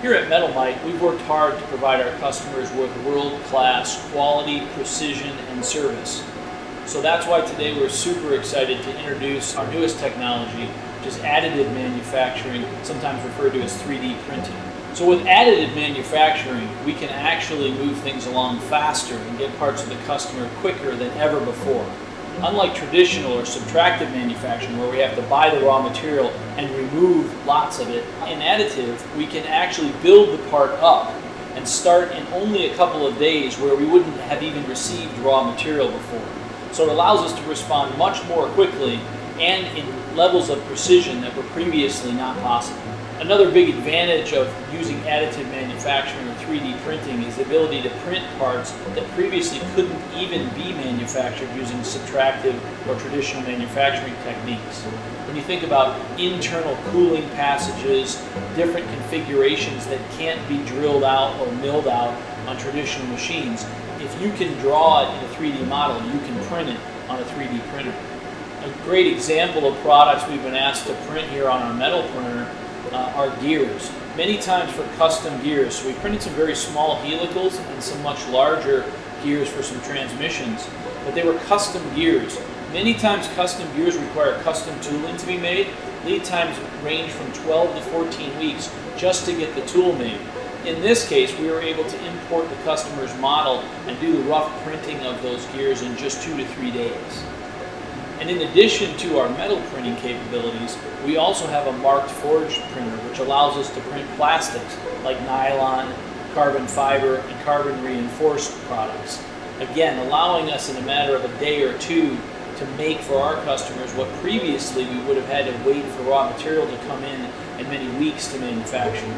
Here at Metalmite, we've worked hard to provide our customers with world-class quality, precision, and service. So that's why today we're super excited to introduce our newest technology, which is additive manufacturing, sometimes referred to as 3D printing. So with additive manufacturing, we can actually move things along faster and get parts to the customer quicker than ever before. Unlike traditional or subtractive manufacturing, where we have to buy the raw material and remove lots of it, in additive, we can actually build the part up and start in only a couple of days where we wouldn't have even received raw material before. So it allows us to respond much more quickly and in levels of precision that were previously not possible. Another big advantage of using additive manufacturing or 3D printing is the ability to print parts that previously couldn't even be manufactured using subtractive or traditional manufacturing techniques. When you think about internal cooling passages, different configurations that can't be drilled out or milled out on traditional machines, if you can draw it in a 3D model, you can print it on a 3D printer. A great example of products we've been asked to print here on our metal printer are gears. Many times for custom gears, so we printed some very small helicals and some much larger gears for some transmissions, but they were custom gears. Many times custom gears require custom tooling to be made. Lead times range from 12 to 14 weeks just to get the tool made. In this case, we were able to import the customer's model and do the rough printing of those gears in just 2 to 3 days. And in addition to our metal printing capabilities, we also have a Markforged printer, which allows us to print plastics like nylon, carbon fiber, and carbon reinforced products. Again, allowing us in a matter of a day or two to make for our customers what previously we would have had to wait for raw material to come in and many weeks to manufacture.